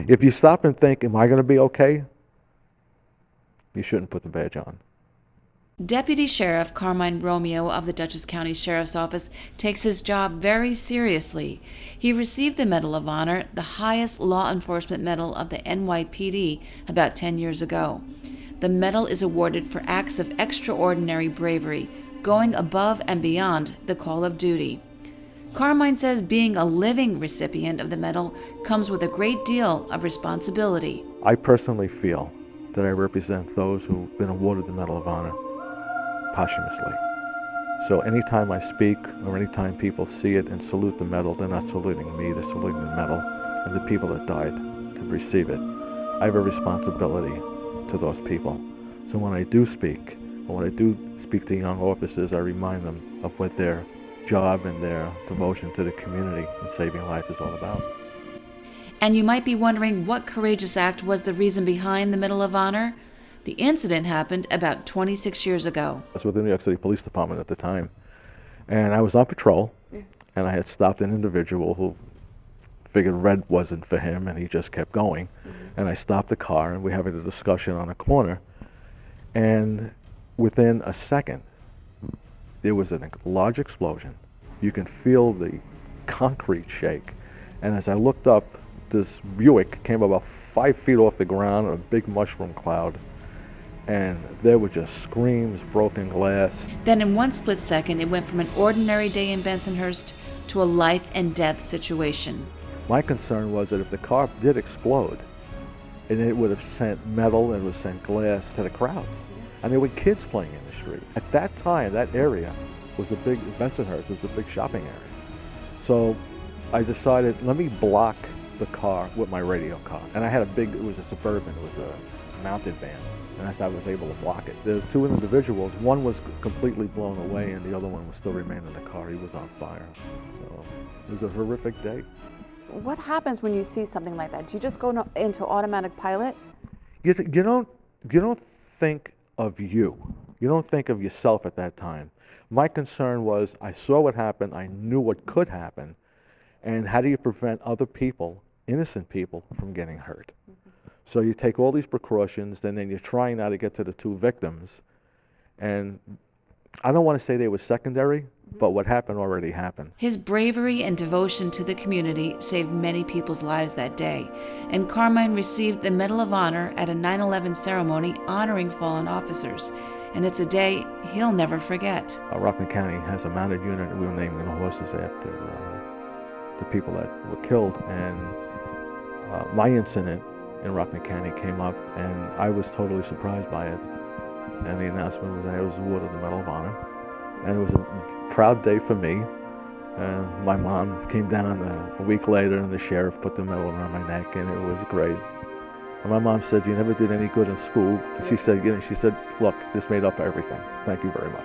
If you stop and think, am I going to be okay? You shouldn't put the badge on. Deputy Sheriff Carmine Romeo of the Dutchess County Sheriff's Office takes his job very seriously. He received the Medal of Honor, the highest law enforcement medal of the NYPD, about 10 years ago. The medal is awarded for acts of extraordinary bravery, going above and beyond the call of duty. Carmine says being a living recipient of the medal comes with a great deal of responsibility. I personally feel that I represent those who've been awarded the Medal of Honor posthumously. So anytime I speak or anytime people see it and salute the medal, they're not saluting me, they're saluting the medal and the people that died to receive it. I have a responsibility to those people. So when I do speak, or when I do speak to young officers, I remind them of what their job and their devotion to the community and saving life is all about. And you might be wondering what courageous act was the reason behind the Medal of Honor? The incident happened about 26 years ago. I was with the New York City Police Department at the time, and I was on patrol, and I had stopped an individual who figured red wasn't for him, and he just kept going. And I stopped the car, and we having a discussion on a corner, and within a second, there was a large explosion. You can feel the concrete shake, and as I looked up, this Buick came about 5 feet off the ground in a big mushroom cloud. And there were just screams, broken glass. Then in one split second, it went from an ordinary day in Bensonhurst to a life and death situation. My concern was that if the car did explode, and it would have sent metal and would have sent glass to the crowds. And there were kids playing in the street. At that time, that area was the big, Bensonhurst was the big shopping area. So I decided, let me block the car with my radio car. And I had it was a Suburban, it was a mounted van. And that's how I was able to block it. The two individuals, one was completely blown away and the other one was still remaining in the car. He was on fire. So it was a horrific day. What happens when you see something like that? Do you just go into automatic pilot? You don't think of you. You don't think of yourself at that time. My concern was I saw what happened, I knew what could happen, and how do you prevent other people, innocent people, from getting hurt? So you take all these precautions, and then you're trying now to get to the two victims. And I don't want to say they were secondary, but what happened already happened. His bravery and devotion to the community saved many people's lives that day, and Carmine received the Medal of Honor at a 9/11 ceremony honoring fallen officers. And it's a day he'll never forget. Rockland County has a mounted unit, and we were naming the horses after the people that were killed. And my incident in Rockland County came up, and I was totally surprised by it. And the announcement was that I was awarded the Medal of Honor. And it was a proud day for me. And my mom came down a week later, and the sheriff put the medal around my neck, and it was great. And my mom said, "You never did any good in school." She said, look, this made up for everything. Thank you very much.